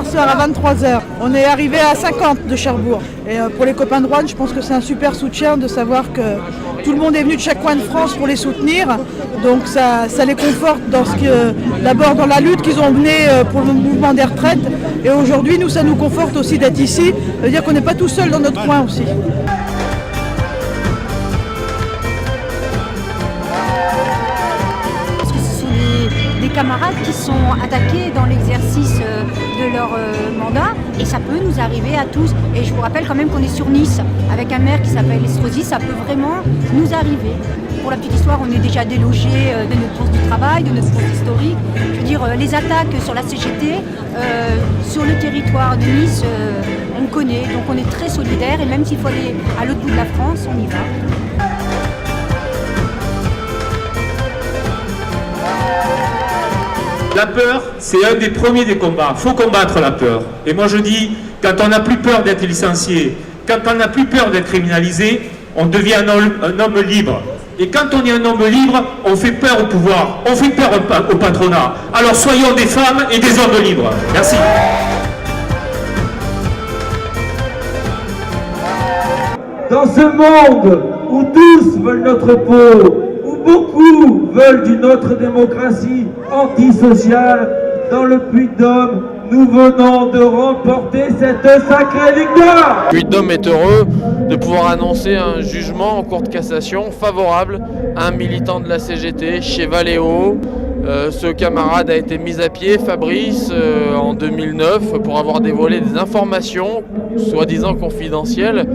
hier soir à 23h. On est arrivé à 50 de Cherbourg. Et pour les copains de Roanne, je pense que c'est un super soutien de savoir que tout le monde est venu de chaque coin de France pour les soutenir. Donc ça les conforte d'abord dans la lutte qu'ils ont menée pour le mouvement des retraites. Et aujourd'hui, nous, ça nous conforte aussi d'être ici. Ça veut dire qu'on n'est pas tout seul dans notre coin aussi. Des camarades qui sont attaqués dans l'exercice de leur mandat et ça peut nous arriver à tous. Et je vous rappelle quand même qu'on est sur Nice avec un maire qui s'appelle Estrosi, ça peut vraiment nous arriver. Pour la petite histoire, on est déjà délogé de notre poste du travail, de notre poste historique. Je veux dire, les attaques sur la CGT, sur le territoire de Nice, on connaît, donc on est très solidaires et même s'il faut aller à l'autre bout de la France, on y va. La peur, c'est un des premiers des combats. Il faut combattre la peur. Et moi je dis, quand on n'a plus peur d'être licencié, quand on n'a plus peur d'être criminalisé, on devient un homme libre. Et quand on est un homme libre, on fait peur au pouvoir, on fait peur au patronat. Alors soyons des femmes et des hommes libres. Merci. Dans ce monde où tous veulent notre peau, beaucoup veulent d'une autre démocratie antisociale. Dans le Puy-de-Dôme, nous venons de remporter cette sacrée victoire. Puy-de-Dôme est heureux de pouvoir annoncer un jugement en cour de cassation favorable à un militant de la CGT chez Valeo. Ce camarade a été mis à pied, Fabrice, en 2009 pour avoir dévoilé des informations soi-disant confidentielles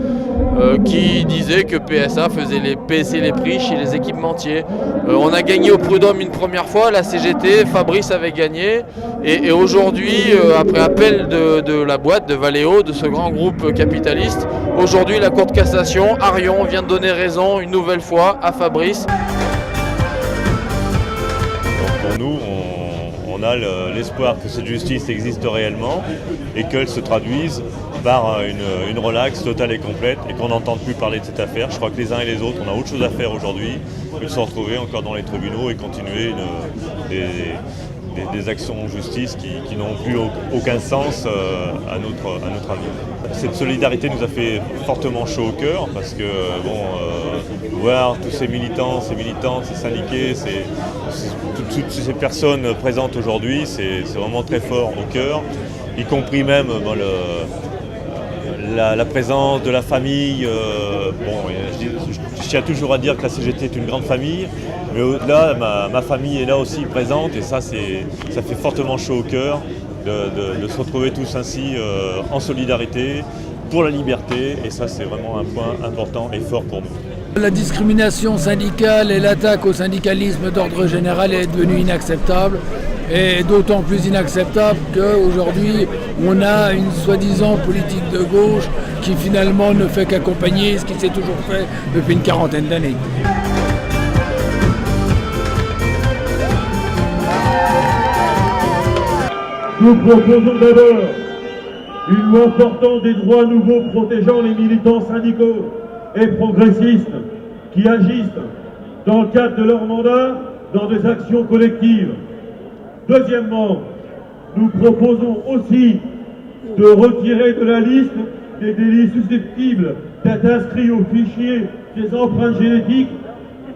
qui disaient que PSA faisait baisser les prix chez les équipementiers. On a gagné au Prud'homme une première fois, la CGT, Fabrice avait gagné et aujourd'hui, après appel de la boîte de Valeo, de ce grand groupe capitaliste, aujourd'hui la Cour de cassation, Arion, vient de donner raison une nouvelle fois à Fabrice. Pour nous, on a l'espoir que cette justice existe réellement et qu'elle se traduise par une relaxe totale et complète et qu'on n'entende plus parler de cette affaire. Je crois que les uns et les autres, on a autre chose à faire aujourd'hui que de se retrouver encore dans les tribunaux et continuer des actions en justice qui n'ont plus aucun sens à notre avis. Cette solidarité nous a fait fortement chaud au cœur parce que voir tous ces militants, ces militantes, ces syndiqués, toutes ces personnes présentes aujourd'hui, c'est vraiment très fort au cœur, y compris même la présence de la famille. Je tiens toujours à dire que la CGT est une grande famille, mais au-delà, ma famille est là aussi présente et ça fait fortement chaud au cœur de se retrouver tous ainsi en solidarité pour la liberté et ça c'est vraiment un point important et fort pour nous. La discrimination syndicale et l'attaque au syndicalisme d'ordre général est devenue inacceptable et d'autant plus inacceptable qu'aujourd'hui on a une soi-disant politique de gauche qui finalement ne fait qu'accompagner ce qui s'est toujours fait depuis une quarantaine d'années. Nous proposons d'abord une loi portant des droits nouveaux protégeant les militants syndicaux et progressistes qui agissent dans le cadre de leur mandat dans des actions collectives. Deuxièmement, nous proposons aussi de retirer de la liste des délits susceptibles d'être inscrits au fichier des empreintes génétiques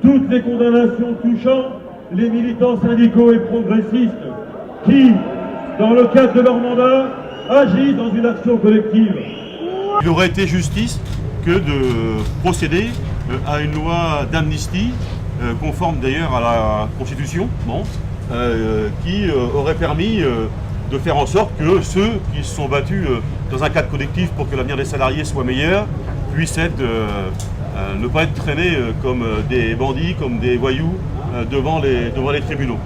toutes les condamnations touchant les militants syndicaux et progressistes qui, dans le cadre de leur mandat, agissent dans une action collective. Il aurait été justice que de procéder à une loi d'amnistie, conforme d'ailleurs à la Constitution, qui aurait permis de faire en sorte que ceux qui se sont battus dans un cadre collectif pour que l'avenir des salariés soit meilleur puissent ne pas être traînés comme des bandits, comme des voyous devant les tribunaux.